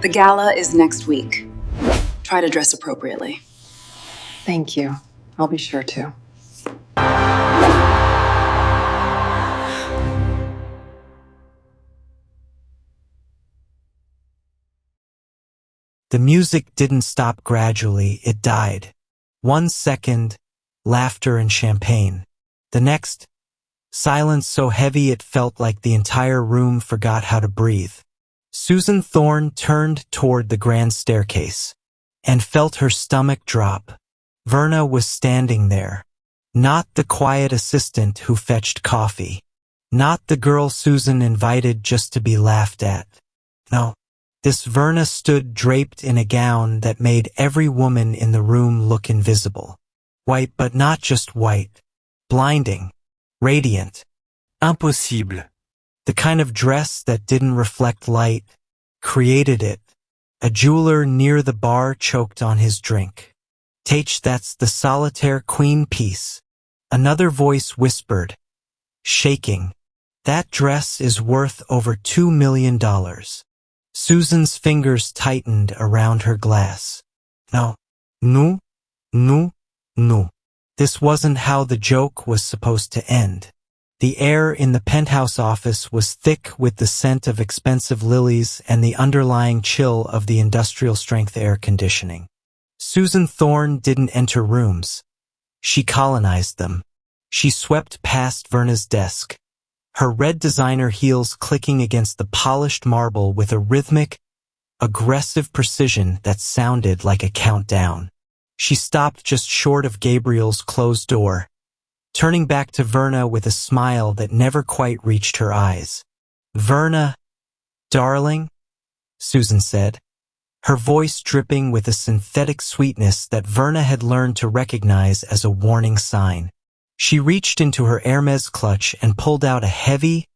The gala is next week. Try to dress appropriately. Thank you. I'll be sure to. The music didn't stop gradually, it died. 1 second, laughter and champagne. The next, silence so heavy it felt like the entire room forgot how to breathe. Susan Thorne turned toward the grand staircase and felt her stomach drop. Verna was standing there. Not the quiet assistant who fetched coffee. Not the girl Susan invited just to be laughed at. No. This Verna stood draped in a gown that made every woman in the room look invisible. White, but not just white. Blinding. Radiant. Impossible. The kind of dress that didn't reflect light, created it. A jeweler near the bar choked on his drink. "Tach, that's the solitaire queen piece." Another voice whispered, shaking, "That dress is worth over $2 million. Susan's fingers tightened around her glass. No. No. No. No. This wasn't how the joke was supposed to end. The air in the penthouse office was thick with the scent of expensive lilies and the underlying chill of the industrial-strength air conditioning. Susan Thorne didn't enter rooms. She colonized them. She swept past Verna's desk, her red designer heels clicking against the polished marble with a rhythmic, aggressive precision that sounded like a countdown. She stopped just short of Gabriel's closed door, turning back to Verna with a smile that never quite reached her eyes. "Verna, darling," Susan said, her voice dripping with a synthetic sweetness that Verna had learned to recognize as a warning sign. She reached into her Hermes clutch and pulled out a heavy,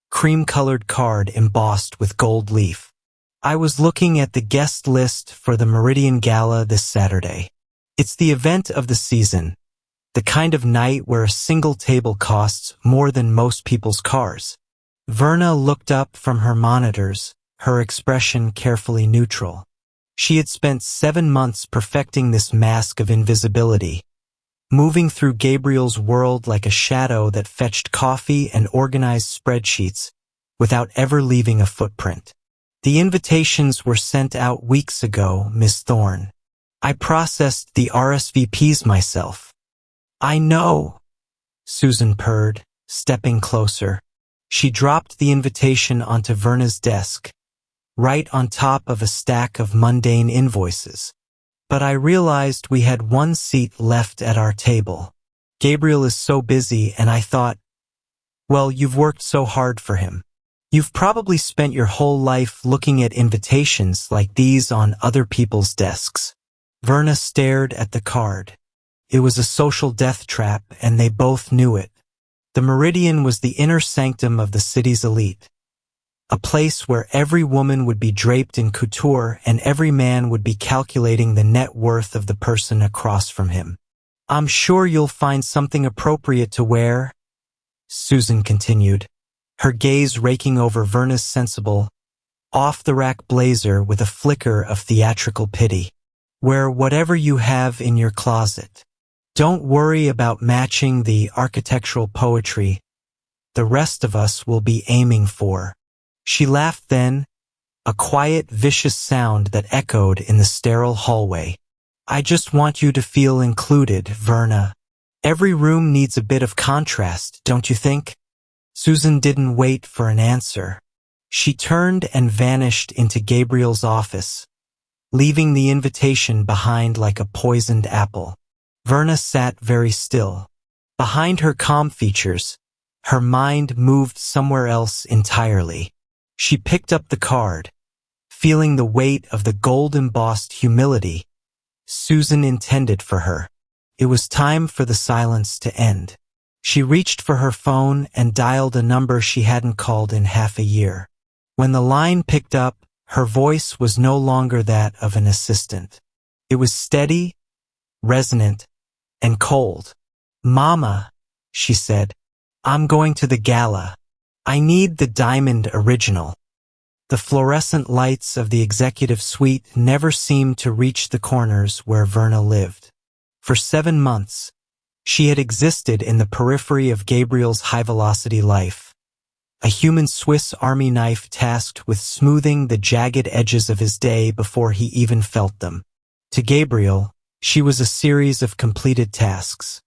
cream-colored card embossed with gold leaf. "I was looking at the guest list for the Meridian Gala this Saturday. It's the event of the season, the kind of night where a single table costs more than most people's cars." Verna looked up from her monitors, her expression carefully neutral. She had spent 7 months perfecting this mask of invisibility, moving through Gabriel's world like a shadow that fetched coffee and organized spreadsheets without ever leaving a footprint. "The invitations were sent out weeks ago, Miss Thorne. I processed the RSVPs myself." "I know," Susan purred, stepping closer. She dropped the invitation onto Verna's desk, right on top of a stack of mundane invoices. "But I realized we had 1 seat left at our table. Gabriel is so busy, and I thought, well, you've worked so hard for him. You've probably spent your whole life looking at invitations like these on other people's desks." Verna stared at the card. It was a social death trap, and they both knew it. The Meridian was the inner sanctum of the city's elite, a place where every woman would be draped in couture and every man would be calculating the net worth of the person across from him. "I'm sure you'll find something appropriate to wear," Susan continued, her gaze raking over Verna's sensible, off-the-rack blazer with a flicker of theatrical pity. "Wear whatever you have in your closet. Don't worry about matching the architectural poetry the rest of us will be aiming for." She laughed then, a quiet, vicious sound that echoed in the sterile hallway. "I just want you to feel included, Verna. Every room needs a bit of contrast, don't you think?" Susan didn't wait for an answer. She turned and vanished into Gabriel's office, leaving the invitation behind like a poisoned apple. Verna sat very still. Behind her calm features, her mind moved somewhere else entirely. She picked up the card, feeling the weight of the gold-embossed humility Susan intended for her. It was time for the silence to end. She reached for her phone and dialed a number she hadn't called in half a year. When the line picked up, her voice was no longer that of an assistant. It was steady, resonant, and cold. "Mama," she said, "I'm going to the gala. I need the diamond original." The fluorescent lights of the executive suite never seemed to reach the corners where Verna lived. For 7 months, she had existed in the periphery of Gabriel's high-velocity life, a human Swiss Army knife tasked with smoothing the jagged edges of his day before he even felt them. To Gabriel, she was a series of completed tasks.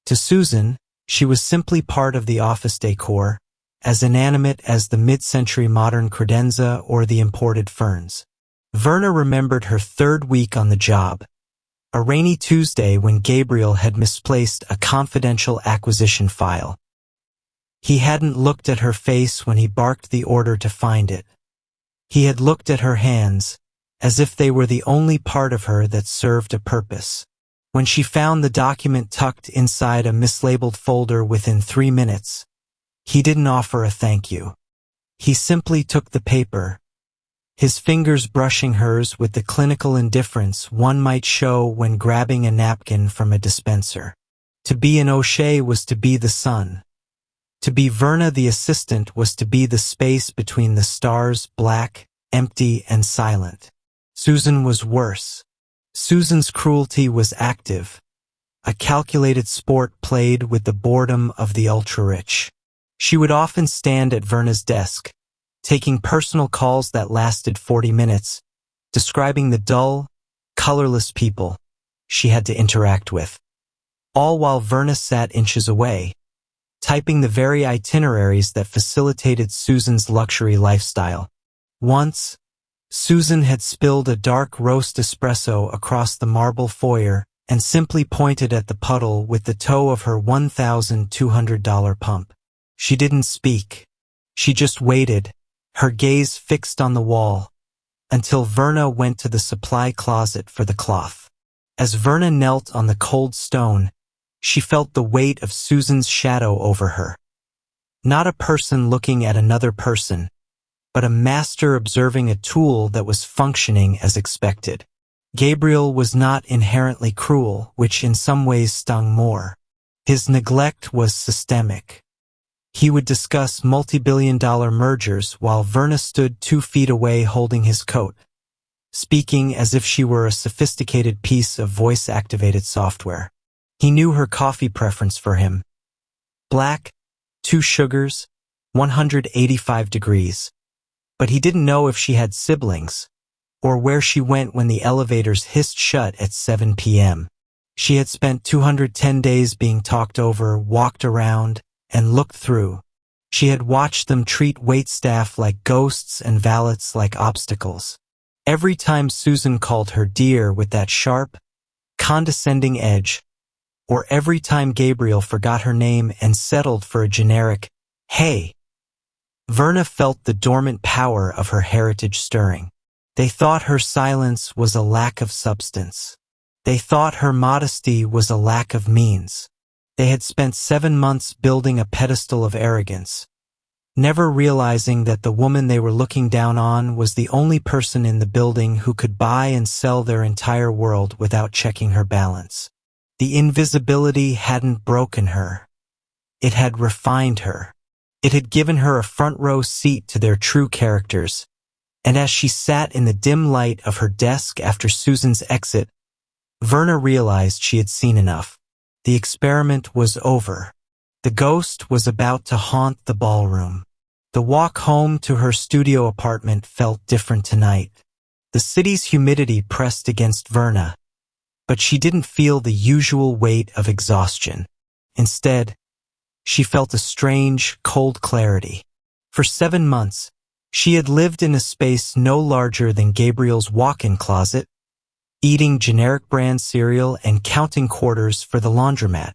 To Susan, she was simply part of the office decor, as inanimate as the mid-century modern credenza or the imported ferns. Verna remembered her 3rd week on the job, a rainy Tuesday when Gabriel had misplaced a confidential acquisition file. He hadn't looked at her face when he barked the order to find it. He had looked at her hands, as if they were the only part of her that served a purpose. When she found the document tucked inside a mislabeled folder within 3 minutes, he didn't offer a thank you. He simply took the paper, his fingers brushing hers with the clinical indifference one might show when grabbing a napkin from a dispenser. To be an O'Shea was to be the sun. To be Verna the assistant was to be the space between the stars, black, empty, and silent. Susan was worse. Susan's cruelty was active, a calculated sport played with the boredom of the ultra-rich. She would often stand at Verna's desk, taking personal calls that lasted 40 minutes, describing the dull, colorless people she had to interact with, all while Verna sat inches away, typing the very itineraries that facilitated Susan's luxury lifestyle. Once, Susan had spilled a dark roast espresso across the marble foyer and simply pointed at the puddle with the toe of her $1,200 pump. She didn't speak. She just waited, her gaze fixed on the wall, until Verna went to the supply closet for the cloth. As Verna knelt on the cold stone, she felt the weight of Susan's shadow over her. Not a person looking at another person, but a master observing a tool that was functioning as expected. Gabriel was not inherently cruel, which in some ways stung more. His neglect was systemic. He would discuss multi-billion-dollar mergers while Verna stood 2 feet away holding his coat, speaking as if she were a sophisticated piece of voice-activated software. He knew her coffee preference for him. Black, 2 sugars, 185 degrees. But he didn't know if she had siblings, or where she went when the elevators hissed shut at 7 p.m. She had spent 210 days being talked over, walked around, and looked through. She had watched them treat waitstaff like ghosts and valets like obstacles. Every time Susan called her dear with that sharp, condescending edge, or every time Gabriel forgot her name and settled for a generic, hey, Verna felt the dormant power of her heritage stirring. They thought her silence was a lack of substance. They thought her modesty was a lack of means. They had spent 7 months building a pedestal of arrogance, never realizing that the woman they were looking down on was the only person in the building who could buy and sell their entire world without checking her balance. The invisibility hadn't broken her. It had refined her. It had given her a front-row seat to their true characters, and as she sat in the dim light of her desk after Susan's exit, Verna realized she had seen enough. The experiment was over. The ghost was about to haunt the ballroom. The walk home to her studio apartment felt different tonight. The city's humidity pressed against Verna, but she didn't feel the usual weight of exhaustion. Instead, she felt a strange, cold clarity. For 7 months, she had lived in a space no larger than Gabriel's walk-in closet, eating generic brand cereal and counting quarters for the laundromat.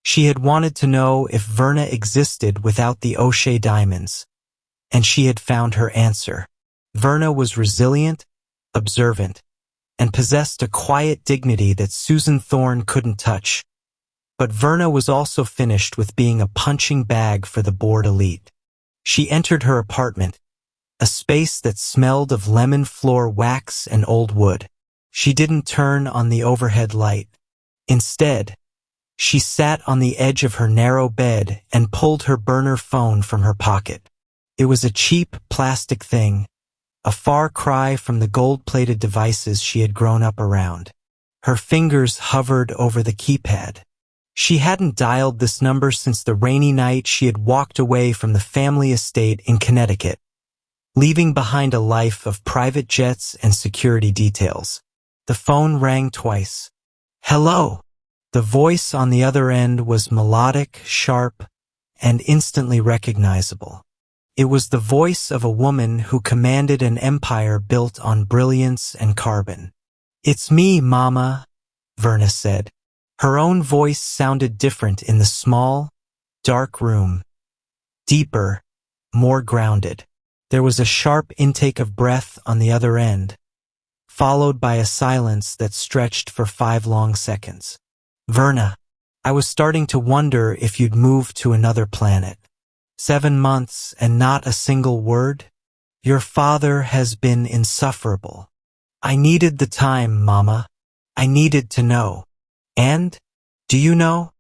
She had wanted to know if Verna existed without the O'Shea diamonds, and she had found her answer. Verna was resilient, observant, and possessed a quiet dignity that Susan Thorne couldn't touch. But Verna was also finished with being a punching bag for the bored elite. She entered her apartment, a space that smelled of lemon floor wax and old wood. She didn't turn on the overhead light. Instead, she sat on the edge of her narrow bed and pulled her burner phone from her pocket. It was a cheap plastic thing, a far cry from the gold-plated devices she had grown up around. Her fingers hovered over the keypad. She hadn't dialed this number since the rainy night she had walked away from the family estate in Connecticut, leaving behind a life of private jets and security details. The phone rang twice. "Hello." The voice on the other end was melodic, sharp, and instantly recognizable. It was the voice of a woman who commanded an empire built on brilliance and carbon. "It's me, Mama," Verna said. Her own voice sounded different in the small, dark room. Deeper, more grounded. There was a sharp intake of breath on the other end, followed by a silence that stretched for 5 long seconds. "Verna, I was starting to wonder if you'd moved to another planet. 7 months and not a single word? Your father has been insufferable. I needed the time, Mama. I needed to know. And, do you know?"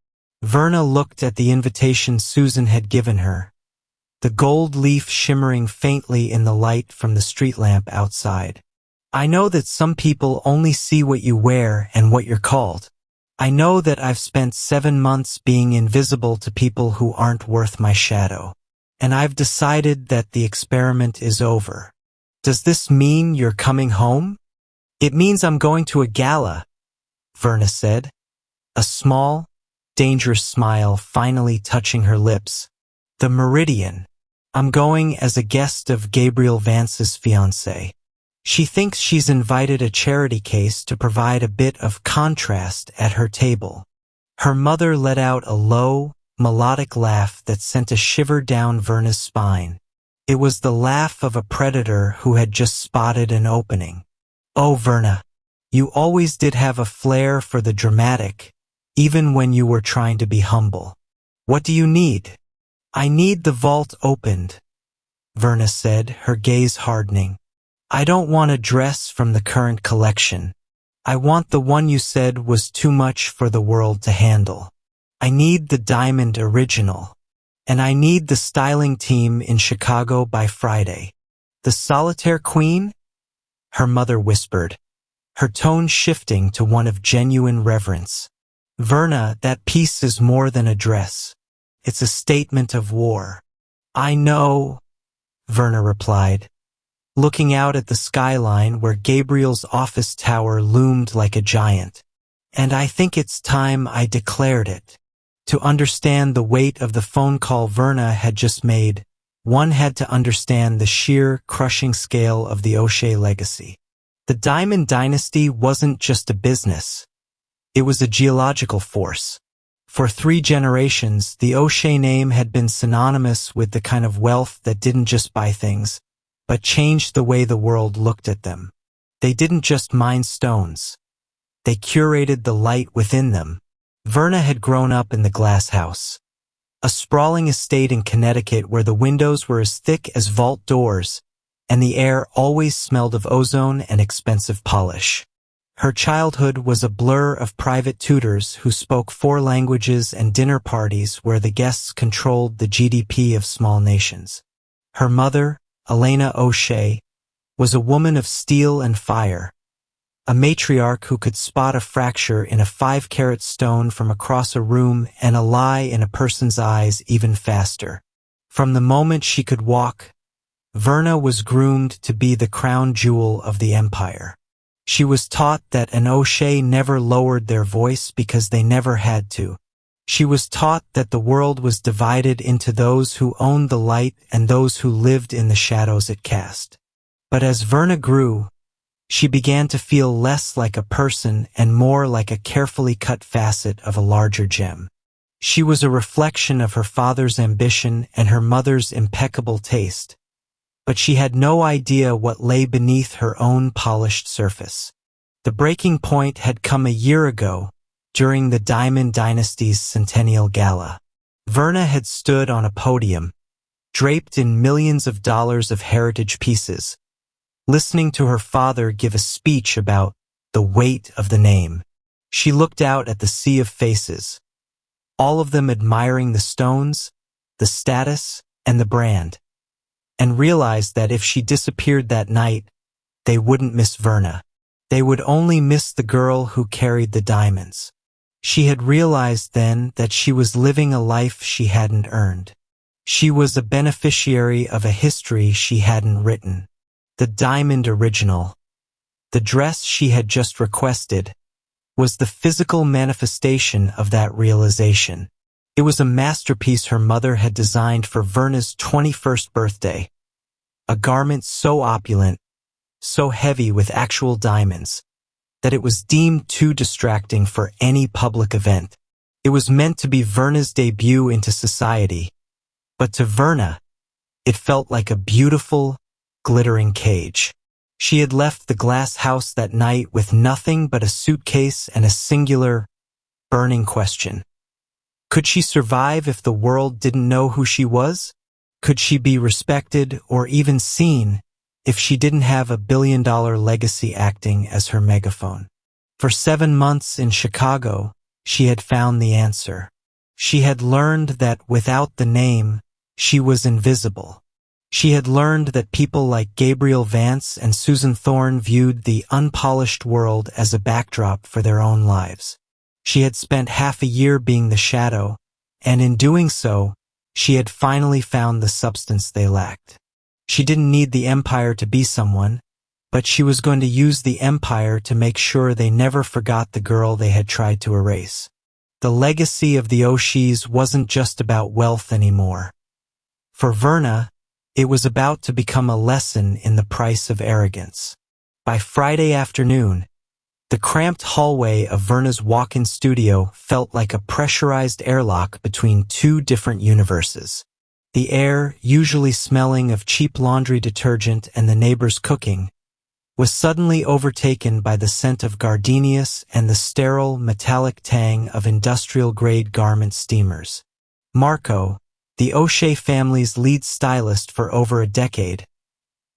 Verna looked at the invitation Susan had given her, the gold leaf shimmering faintly in the light from the street lamp outside. "I know that some people only see what you wear and what you're called. I know that I've spent 7 months being invisible to people who aren't worth my shadow. And I've decided that the experiment is over. Does this mean you're coming home?" "It means I'm going to a gala," Verna said, a small, dangerous smile finally touching her lips. "The Meridian. I'm going as a guest of Gabriel Vance's fiancée. She thinks she's invited a charity case to provide a bit of contrast at her table." Her mother let out a low, melodic laugh that sent a shiver down Verna's spine. It was the laugh of a predator who had just spotted an opening. "Oh, Verna, you always did have a flair for the dramatic, even when you were trying to be humble. What do you need?" "I need the vault opened," Verna said, her gaze hardening. "I don't want a dress from the current collection. I want the one you said was too much for the world to handle. I need the diamond original. And I need the styling team in Chicago by Friday." "The solitaire queen?" her mother whispered, her tone shifting to one of genuine reverence. "Verna, that piece is more than a dress. It's a statement of war." "I know," Verna replied, looking out at the skyline where Gabriel's office tower loomed like a giant. "And I think it's time I declared it." To understand the weight of the phone call Verna had just made, one had to understand the sheer, crushing scale of the O'Shea legacy. The Diamond Dynasty wasn't just a business. It was a geological force. For 3 generations, the O'Shea name had been synonymous with the kind of wealth that didn't just buy things, but changed the way the world looked at them. They didn't just mine stones. They curated the light within them. Verna had grown up in the Glass House, a sprawling estate in Connecticut where the windows were as thick as vault doors, and the air always smelled of ozone and expensive polish. Her childhood was a blur of private tutors who spoke 4 languages and dinner parties where the guests controlled the GDP of small nations. Her mother, Elena O'Shea, was a woman of steel and fire, a matriarch who could spot a fracture in a 5-carat stone from across a room and a lie in a person's eyes even faster. From the moment she could walk, Verna was groomed to be the crown jewel of the empire. She was taught that an O'Shea never lowered their voice because they never had to. She was taught that the world was divided into those who owned the light and those who lived in the shadows it cast. But as Verna grew, she began to feel less like a person and more like a carefully cut facet of a larger gem. She was a reflection of her father's ambition and her mother's impeccable taste, but she had no idea what lay beneath her own polished surface. The breaking point had come a year ago, during the Diamond Dynasty's centennial gala. Verna had stood on a podium, draped in millions of dollars of heritage pieces, listening to her father give a speech about the weight of the name. She looked out at the sea of faces, all of them admiring the stones, the status, and the brand. and realized that if she disappeared that night, they wouldn't miss Verna. They would only miss the girl who carried the diamonds. She had realized then that she was living a life she hadn't earned. She was a beneficiary of a history she hadn't written. The diamond original, the dress she had just requested, was the physical manifestation of that realization. It was a masterpiece her mother had designed for Verna's 21st birthday, a garment so opulent, so heavy with actual diamonds, that it was deemed too distracting for any public event. It was meant to be Verna's debut into society, but to Verna, it felt like a beautiful, glittering cage. She had left the glass house that night with nothing but a suitcase and a singular, burning question. Could she survive if the world didn't know who she was? Could she be respected or even seen if she didn't have a billion-dollar legacy acting as her megaphone? For 7 months in Chicago, she had found the answer. She had learned that without the name, she was invisible. She had learned that people like Gabriel Vance and Susan Thorne viewed the unpolished world as a backdrop for their own lives. She had spent half a year being the shadow, and in doing so, she had finally found the substance they lacked. She didn't need the empire to be someone, but she was going to use the empire to make sure they never forgot the girl they had tried to erase. The legacy of the O'Sheas wasn't just about wealth anymore. For Verna, it was about to become a lesson in the price of arrogance. By Friday afternoon, the cramped hallway of Verna's walk-in studio felt like a pressurized airlock between two different universes. The air, usually smelling of cheap laundry detergent and the neighbors' cooking, was suddenly overtaken by the scent of gardenias and the sterile, metallic tang of industrial-grade garment steamers. Marco, the O'Shea family's lead stylist for over a decade,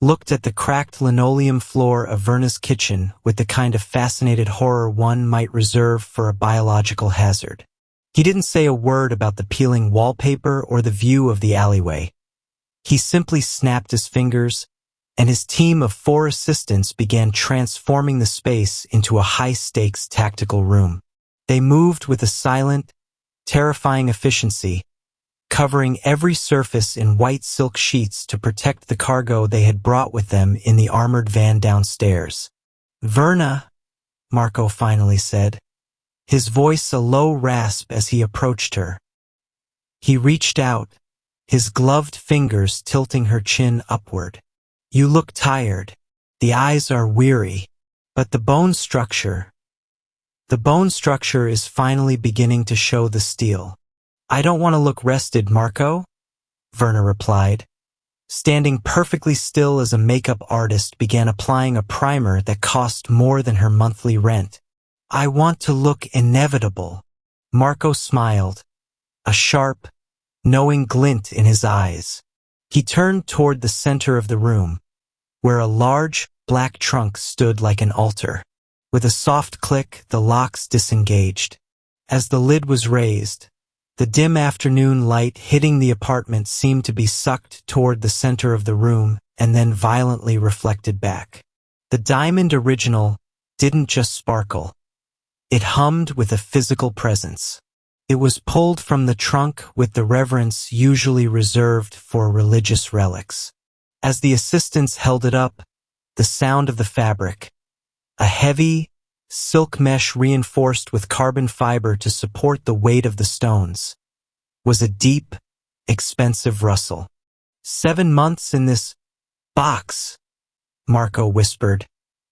looked at the cracked linoleum floor of Verna's kitchen with the kind of fascinated horror one might reserve for a biological hazard. He didn't say a word about the peeling wallpaper or the view of the alleyway. He simply snapped his fingers, and his team of 4 assistants began transforming the space into a high-stakes tactical room. They moved with a silent, terrifying efficiency, covering every surface in white silk sheets to protect the cargo they had brought with them in the armored van downstairs. "Verna," Marco finally said, his voice a low rasp as he approached her. He reached out, his gloved fingers tilting her chin upward. "You look tired. The eyes are weary. But the bone structure is finally beginning to show the steel." "I don't want to look rested, Marco," Verna replied, standing perfectly still as a makeup artist began applying a primer that cost more than her monthly rent. "I want to look inevitable." Marco smiled, a sharp, knowing glint in his eyes. He turned toward the center of the room, where a large, black trunk stood like an altar. With a soft click, the locks disengaged. As the lid was raised, the dim afternoon light hitting the apartment seemed to be sucked toward the center of the room and then violently reflected back. The diamond original didn't just sparkle. It hummed with a physical presence. It was pulled from the trunk with the reverence usually reserved for religious relics. As the assistants held it up, the sound of the fabric, a heavy, silk mesh reinforced with carbon fiber to support the weight of the stones, was a deep, expensive rustle. 7 months in this box, Marco whispered,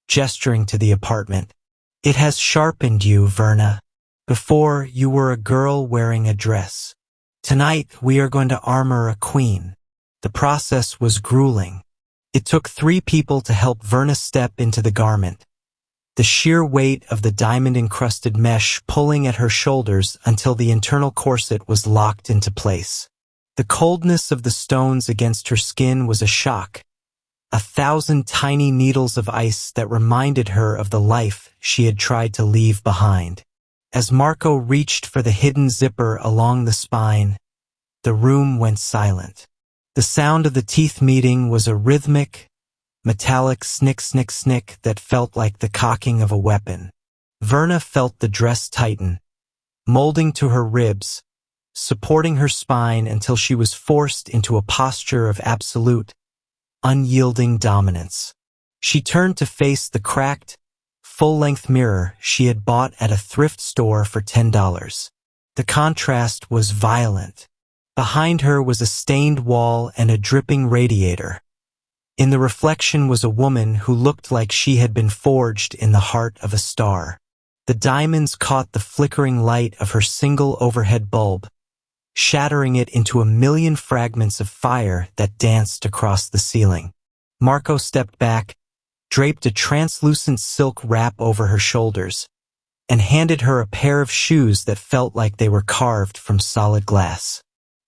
gesturing to the apartment. "It has sharpened you, Verna. Before, you were a girl wearing a dress. Tonight, we are going to armor a queen." The process was grueling. It took 3 people to help Verna step into the garment, the sheer weight of the diamond-encrusted mesh pulling at her shoulders until the internal corset was locked into place. The coldness of the stones against her skin was a shock, 1,000 tiny needles of ice that reminded her of the life she had tried to leave behind. As Marco reached for the hidden zipper along the spine, the room went silent. The sound of the teeth meeting was a rhythmic, metallic snick snick snick that felt like the cocking of a weapon. Verna felt the dress tighten, molding to her ribs, supporting her spine until she was forced into a posture of absolute, unyielding dominance. She turned to face the cracked, full-length mirror she had bought at a thrift store for $10. The contrast was violent. Behind her was a stained wall and a dripping radiator. In the reflection was a woman who looked like she had been forged in the heart of a star. The diamonds caught the flickering light of her single overhead bulb, shattering it into a million fragments of fire that danced across the ceiling. Marco stepped back, draped a translucent silk wrap over her shoulders, and handed her a pair of shoes that felt like they were carved from solid glass.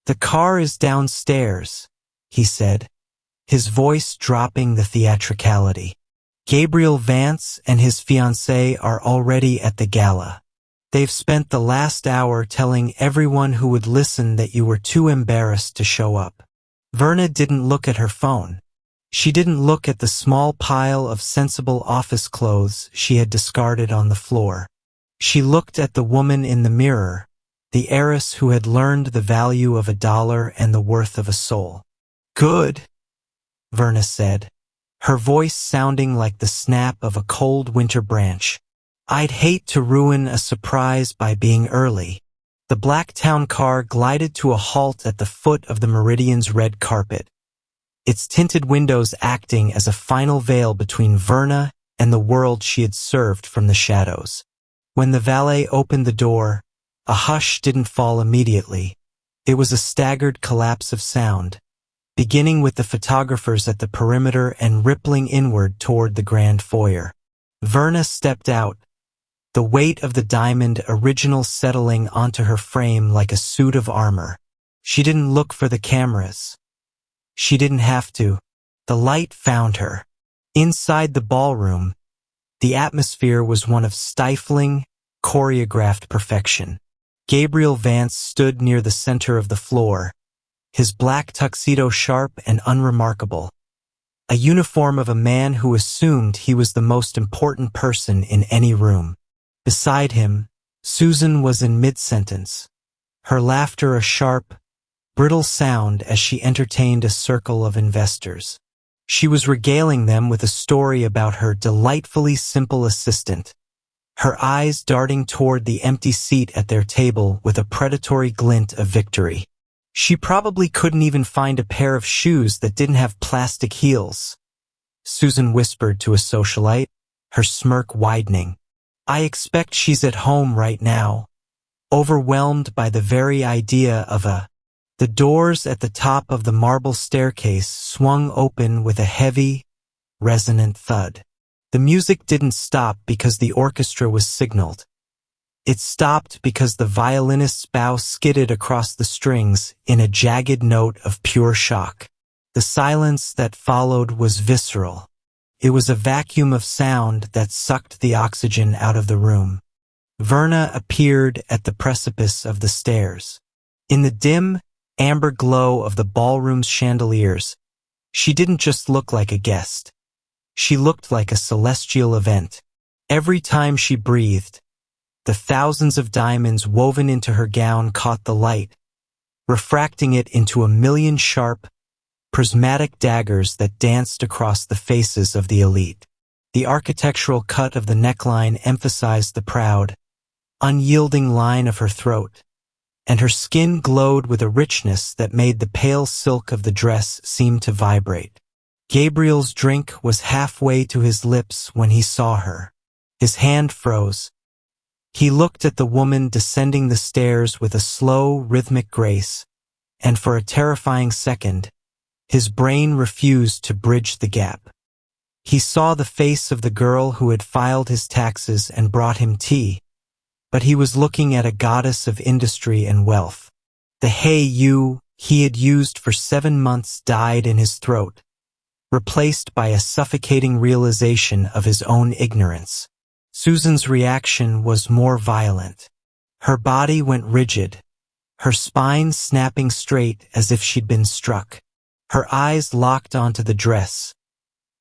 "The car is downstairs," he said, his voice dropping the theatricality. "Gabriel Vance and his fiancée are already at the gala. They've spent the last hour telling everyone who would listen that you were too embarrassed to show up." Verna didn't look at her phone. She didn't look at the small pile of sensible office clothes she had discarded on the floor. She looked at the woman in the mirror, the heiress who had learned the value of $1 and the worth of a soul. "Good," Verna said, her voice sounding like the snap of a cold winter branch. "I'd hate to ruin a surprise by being early." The black town car glided to a halt at the foot of the Meridian's red carpet, its tinted windows acting as a final veil between Verna and the world she had served from the shadows. When the valet opened the door, a hush didn't fall immediately. It was a staggered collapse of sound, beginning with the photographers at the perimeter and rippling inward toward the grand foyer. Verna stepped out, the weight of the diamond original settling onto her frame like a suit of armor. She didn't look for the cameras. She didn't have to. The light found her. Inside the ballroom, the atmosphere was one of stifling, choreographed perfection. Gabriel Vance stood near the center of the floor, his black tuxedo sharp and unremarkable, a uniform of a man who assumed he was the most important person in any room. Beside him, Susan was in mid-sentence, her laughter a sharp, brittle sound as she entertained a circle of investors. She was regaling them with a story about her delightfully simple assistant, her eyes darting toward the empty seat at their table with a predatory glint of victory. "She probably couldn't even find a pair of shoes that didn't have plastic heels," Susan whispered to a socialite, her smirk widening. "I expect she's at home right now, overwhelmed by the very idea of a—" The doors at the top of the marble staircase swung open with a heavy, resonant thud. The music didn't stop because the orchestra was signaled. It stopped because the violinist's bow skidded across the strings in a jagged note of pure shock. The silence that followed was visceral. It was a vacuum of sound that sucked the oxygen out of the room. Verna appeared at the precipice of the stairs. In the dim, amber glow of the ballroom's chandeliers, she didn't just look like a guest. She looked like a celestial event. Every time she breathed, the thousands of diamonds woven into her gown caught the light, refracting it into a million sharp, prismatic daggers that danced across the faces of the elite. The architectural cut of the neckline emphasized the proud, unyielding line of her throat, and her skin glowed with a richness that made the pale silk of the dress seem to vibrate. Gabriel's drink was halfway to his lips when he saw her. His hand froze. He looked at the woman descending the stairs with a slow, rhythmic grace, and for a terrifying second, his brain refused to bridge the gap. He saw the face of the girl who had filed his taxes and brought him tea, but he was looking at a goddess of industry and wealth. The "hey you" he had used for 7 months died in his throat, replaced by a suffocating realization of his own ignorance. Susan's reaction was more violent. Her body went rigid, her spine snapping straight as if she'd been struck. Her eyes locked onto the dress,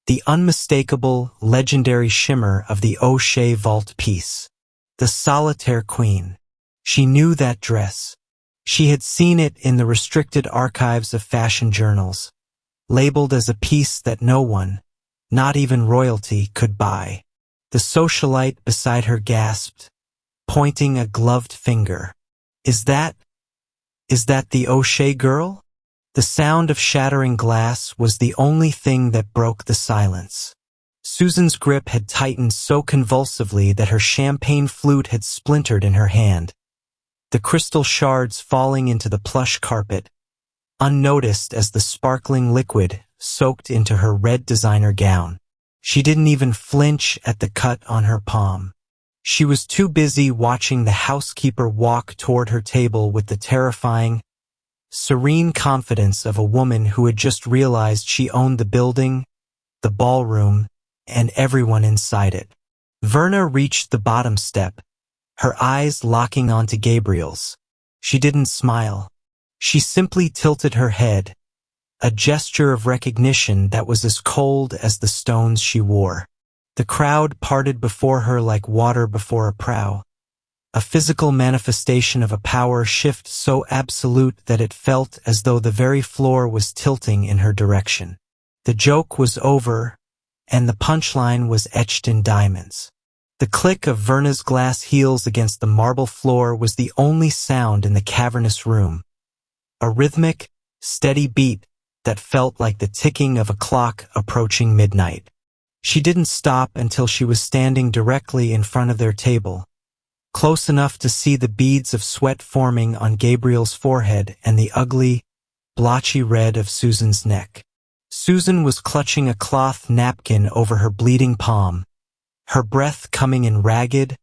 the unmistakable, legendary shimmer of the O'Shea vault piece. The Solitaire Queen. She knew that dress. She had seen it in the restricted archives of fashion journals, labeled as a piece that no one, not even royalty, could buy. The socialite beside her gasped, pointing a gloved finger. Is that the O'Shea girl? The sound of shattering glass was the only thing that broke the silence. Susan's grip had tightened so convulsively that her champagne flute had splintered in her hand, the crystal shards falling into the plush carpet, unnoticed as the sparkling liquid soaked into her red designer gown. She didn't even flinch at the cut on her palm. She was too busy watching the housekeeper walk toward her table with the terrifying, serene confidence of a woman who had just realized she owned the building, the ballroom, and everyone inside it. Verna reached the bottom step, her eyes locking onto Gabriel's. She didn't smile. She simply tilted her head, a gesture of recognition that was as cold as the stones she wore. The crowd parted before her like water before a prow, a physical manifestation of a power shift so absolute that it felt as though the very floor was tilting in her direction. The joke was over, and the punchline was etched in diamonds. The click of Verna's glass heels against the marble floor was the only sound in the cavernous room, a rhythmic, steady beat that felt like the ticking of a clock approaching midnight. She didn't stop until she was standing directly in front of their table, close enough to see the beads of sweat forming on Gabriel's forehead and the ugly, blotchy red of Susan's neck. Susan was clutching a cloth napkin over her bleeding palm, her breath coming in ragged,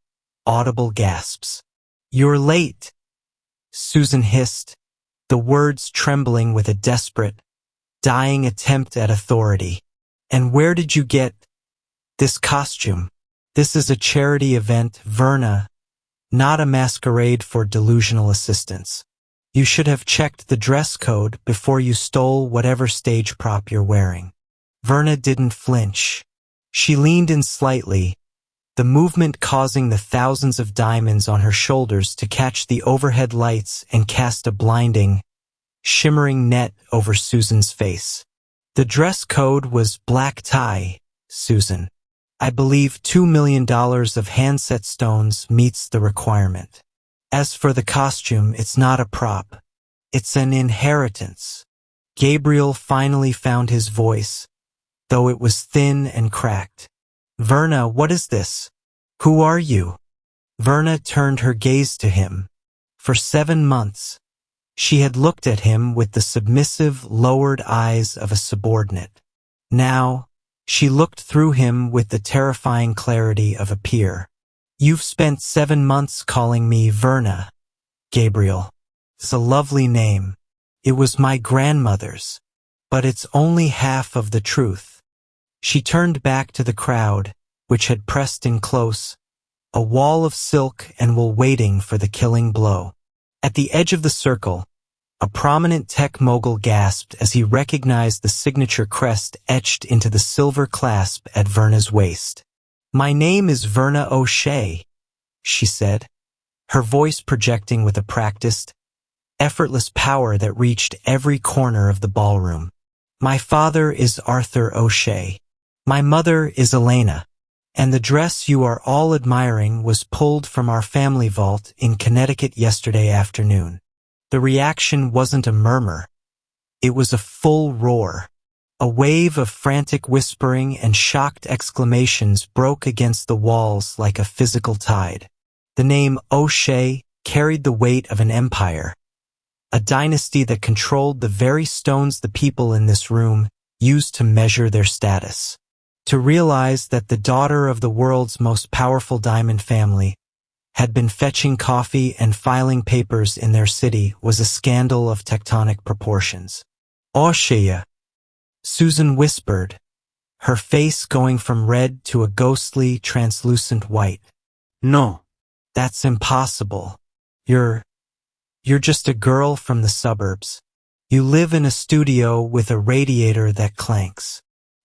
audible gasps. "You're late," Susan hissed, the words trembling with a desperate, dying attempt at authority. "And where did you get this costume? This is a charity event, Verna, not a masquerade for delusional assistance. You should have checked the dress code before you stole whatever stage prop you're wearing." Verna didn't flinch. She leaned in slightly, the movement causing the thousands of diamonds on her shoulders to catch the overhead lights and cast a blinding, shimmering net over Susan's face. "The dress code was black tie, Susan. I believe $2 million of handset stones meets the requirement. As for the costume, it's not a prop. It's an inheritance." Gabriel finally found his voice, though it was thin and cracked. "Verna, what is this? Who are you?" Verna turned her gaze to him. For 7 months, she had looked at him with the submissive, lowered eyes of a subordinate. Now, she looked through him with the terrifying clarity of a peer. "You've spent 7 months calling me Verna, Gabriel. It's a lovely name. It was my grandmother's, but it's only half of the truth." She turned back to the crowd, which had pressed in close, a wall of silk and wool waiting for the killing blow. At the edge of the circle, a prominent tech mogul gasped as he recognized the signature crest etched into the silver clasp at Verna's waist. "My name is Verna O'Shea," she said, her voice projecting with a practiced, effortless power that reached every corner of the ballroom. "My father is Arthur O'Shea. My mother is Elena, and the dress you are all admiring was pulled from our family vault in Connecticut yesterday afternoon." The reaction wasn't a murmur. It was a full roar. A wave of frantic whispering and shocked exclamations broke against the walls like a physical tide. The name O'Shea carried the weight of an empire, a dynasty that controlled the very stones the people in this room used to measure their status. To realize that the daughter of the world's most powerful diamond family had been fetching coffee and filing papers in their city was a scandal of tectonic proportions. "O'Shea," Susan whispered, her face going from red to a ghostly, translucent white. "No, that's impossible. You're just a girl from the suburbs." You live in a studio with a radiator that clanks.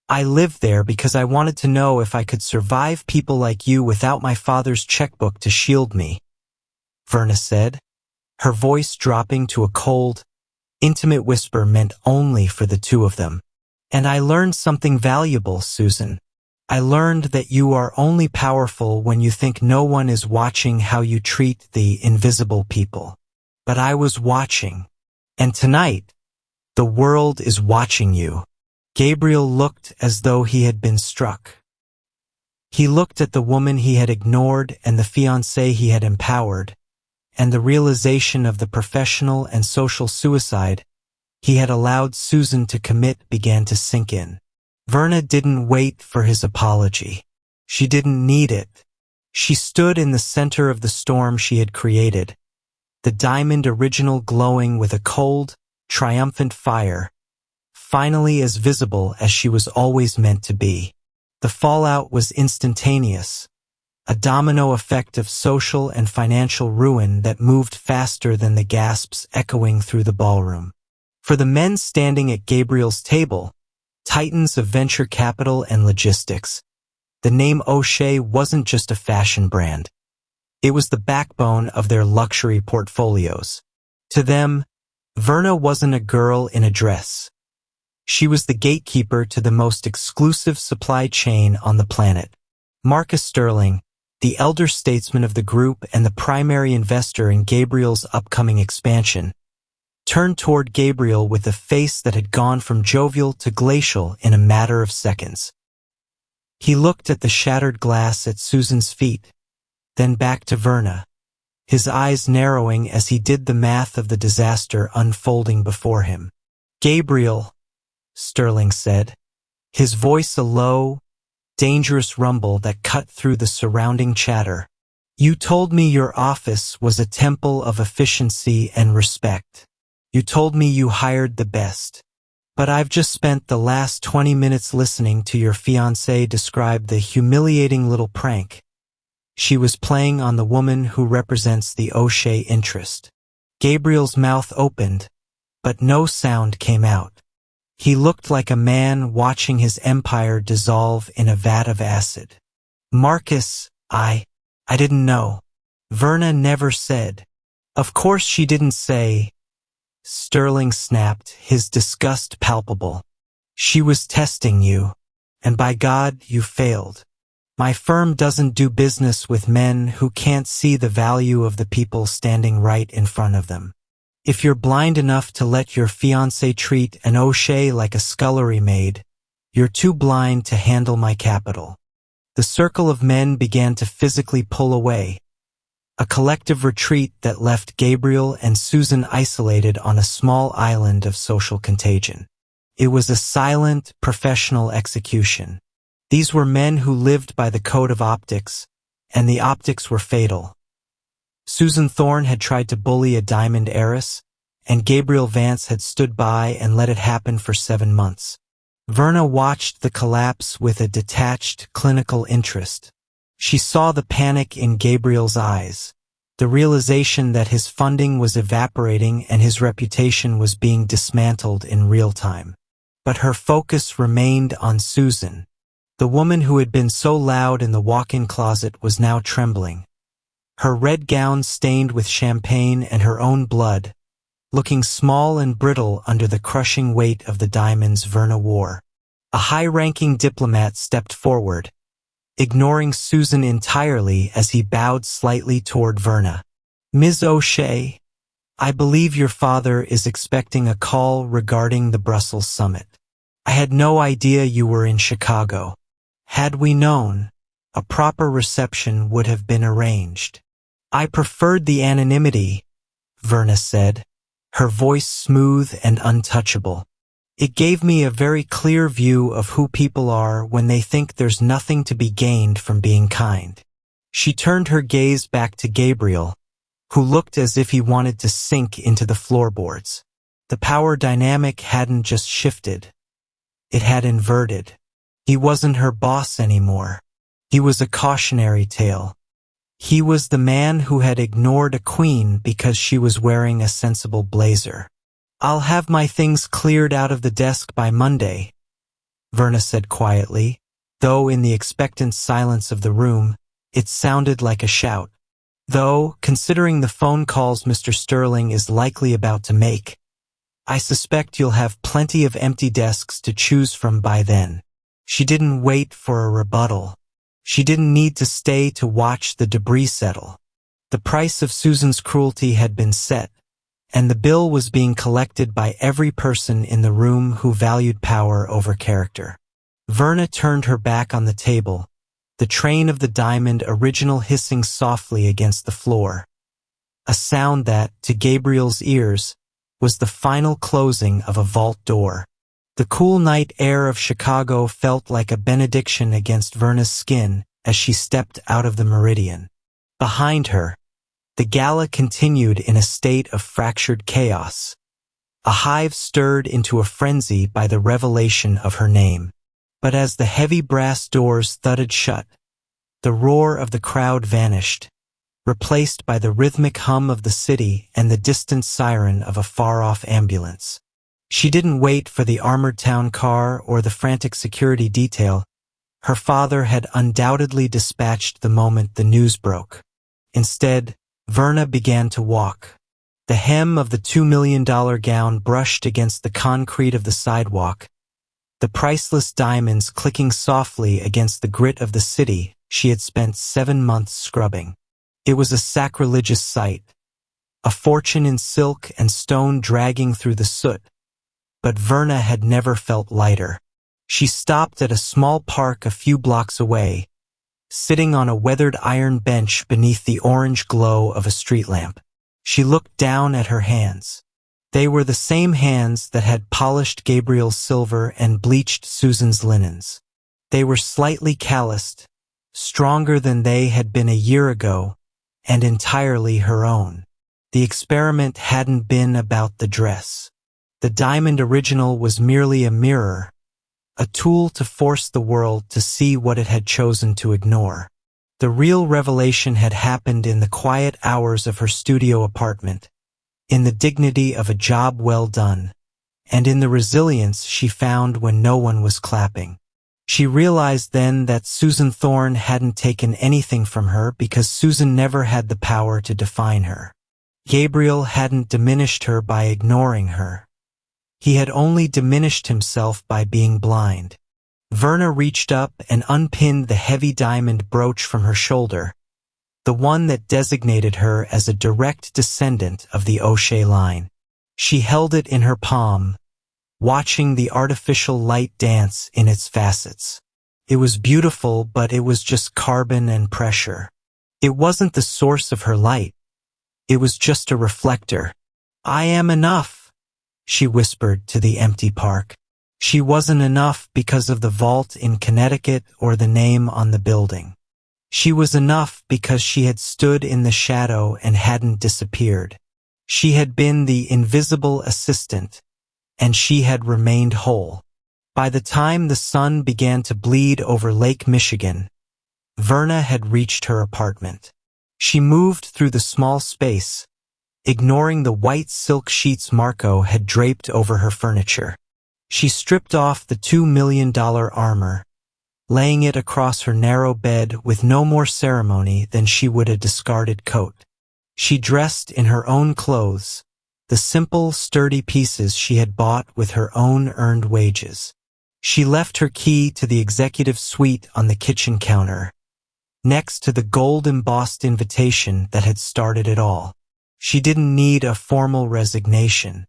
I lived there because I wanted to know if I could survive people like you without my father's checkbook to shield me, Verna said, her voice dropping to a cold, intimate whisper meant only for the two of them. And I learned something valuable, Susan. I learned that you are only powerful when you think no one is watching how you treat the invisible people. But I was watching. And tonight, the world is watching you. Gabriel looked as though he had been struck. He looked at the woman he had ignored and the fiancé he had empowered, and the realization of the professional and social suicide he had allowed Susan to commit began to sink in. Verna didn't wait for his apology. She didn't need it. She stood in the center of the storm she had created, the diamond original glowing with a cold, triumphant fire, finally as visible as she was always meant to be. The fallout was instantaneous, a domino effect of social and financial ruin that moved faster than the gasps echoing through the ballroom. For the men standing at Gabriel's table, titans of venture capital and logistics, the name O'Shea wasn't just a fashion brand. It was the backbone of their luxury portfolios. To them, Verna wasn't a girl in a dress. She was the gatekeeper to the most exclusive supply chain on the planet. Marcus Sterling, the elder statesman of the group and the primary investor in Gabriel's upcoming expansion, turned toward Gabriel with a face that had gone from jovial to glacial in a matter of seconds. He looked at the shattered glass at Susan's feet, then back to Verna, his eyes narrowing as he did the math of the disaster unfolding before him. "Gabriel," Sterling said, his voice a low, dangerous rumble that cut through the surrounding chatter. "You told me your office was a temple of efficiency and respect. You told me you hired the best. But I've just spent the last 20 minutes listening to your fiancée describe the humiliating little prank she was playing on the woman who represents the O'Shea interest." Gabriel's mouth opened, but no sound came out. He looked like a man watching his empire dissolve in a vat of acid. "Marcus, I didn't know." Verna never said. "Of course she didn't say," Sterling snapped, his disgust palpable. "She was testing you, and by God, you failed. My firm doesn't do business with men who can't see the value of the people standing right in front of them. If you're blind enough to let your fiancé treat an O'Shea like a scullery maid, you're too blind to handle my capital." The circle of men began to physically pull away, a collective retreat that left Gabriel and Susan isolated on a small island of social contagion. It was a silent, professional execution. These were men who lived by the code of optics, and the optics were fatal. Susan Thorne had tried to bully a diamond heiress, and Gabriel Vance had stood by and let it happen for 7 months. Verna watched the collapse with a detached, clinical interest. She saw the panic in Gabriel's eyes, the realization that his funding was evaporating and his reputation was being dismantled in real time. But her focus remained on Susan. The woman who had been so loud in the walk-in closet was now trembling, her red gown stained with champagne and her own blood, looking small and brittle under the crushing weight of the diamonds Verna wore. A high-ranking diplomat stepped forward, ignoring Susan entirely as he bowed slightly toward Verna. "Ms. O'Shea, I believe your father is expecting a call regarding the Brussels summit. I had no idea you were in Chicago. Had we known, a proper reception would have been arranged." "I preferred the anonymity," Verna said, her voice smooth and untouchable. "It gave me a very clear view of who people are when they think there's nothing to be gained from being kind." She turned her gaze back to Gabriel, who looked as if he wanted to sink into the floorboards. The power dynamic hadn't just shifted. It had inverted. He wasn't her boss anymore. He was a cautionary tale. He was the man who had ignored a queen because she was wearing a sensible blazer. I'll have my things cleared out of the desk by Monday, Verna said quietly, though in the expectant silence of the room, it sounded like a shout. Though, considering the phone calls Mr. Sterling is likely about to make, I suspect you'll have plenty of empty desks to choose from by then. She didn't wait for a rebuttal. She didn't need to stay to watch the debris settle. The price of Susan's cruelty had been set, and the bill was being collected by every person in the room who valued power over character. Verna turned her back on the table, the train of the diamond original hissing softly against the floor. A sound that, to Gabriel's ears, was the final closing of a vault door. The cool night air of Chicago felt like a benediction against Verna's skin as she stepped out of the Meridian. Behind her, the Gala continued in a state of fractured chaos. A hive stirred into a frenzy by the revelation of her name. But as the heavy brass doors thudded shut, the roar of the crowd vanished, replaced by the rhythmic hum of the city and the distant siren of a far-off ambulance. She didn't wait for the armored town car or the frantic security detail. Her father had undoubtedly dispatched the moment the news broke. Instead, Verna began to walk. The hem of the $2 million gown brushed against the concrete of the sidewalk, the priceless diamonds clicking softly against the grit of the city she had spent 7 months scrubbing. It was a sacrilegious sight, a fortune in silk and stone dragging through the soot. But Verna had never felt lighter. She stopped at a small park a few blocks away, sitting on a weathered iron bench beneath the orange glow of a street lamp. She looked down at her hands. They were the same hands that had polished Gabriel's silver and bleached Susan's linens. They were slightly calloused, stronger than they had been a year ago, and entirely her own. The experiment hadn't been about the dress. The diamond original was merely a mirror, a tool to force the world to see what it had chosen to ignore. The real revelation had happened in the quiet hours of her studio apartment, in the dignity of a job well done, and in the resilience she found when no one was clapping. She realized then that Susan Thorne hadn't taken anything from her because Susan never had the power to define her. Gabriel hadn't diminished her by ignoring her. He had only diminished himself by being blind. Verna reached up and unpinned the heavy diamond brooch from her shoulder, the one that designated her as a direct descendant of the O'Shea line. She held it in her palm, watching the artificial light dance in its facets. It was beautiful, but it was just carbon and pressure. It wasn't the source of her light. It was just a reflector. "I am enough," she whispered to the empty park. She wasn't enough because of the vault in Connecticut or the name on the building. She was enough because she had stood in the shadow and hadn't disappeared. She had been the invisible assistant, and she had remained whole. By the time the sun began to bleed over Lake Michigan, Verna had reached her apartment. She moved through the small space, ignoring the white silk sheets Marco had draped over her furniture. She stripped off the $2 million armor, laying it across her narrow bed with no more ceremony than she would a discarded coat. She dressed in her own clothes, the simple, sturdy pieces she had bought with her own earned wages. She left her key to the executive suite on the kitchen counter, next to the gold-embossed invitation that had started it all. She didn't need a formal resignation.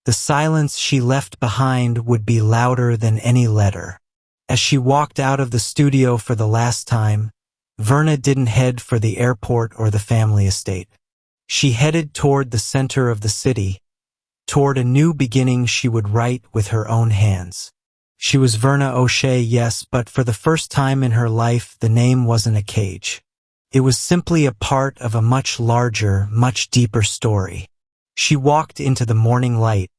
The silence she left behind would be louder than any letter. As she walked out of the studio for the last time, Verna didn't head for the airport or the family estate. She headed toward the center of the city, toward a new beginning she would write with her own hands. She was Verna O'Shea, yes, but for the first time in her life, the name wasn't a cage. It was simply a part of a much larger, much deeper story. She walked into the morning light,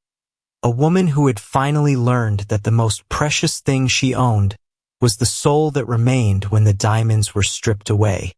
a woman who had finally learned that the most precious thing she owned was the soul that remained when the diamonds were stripped away.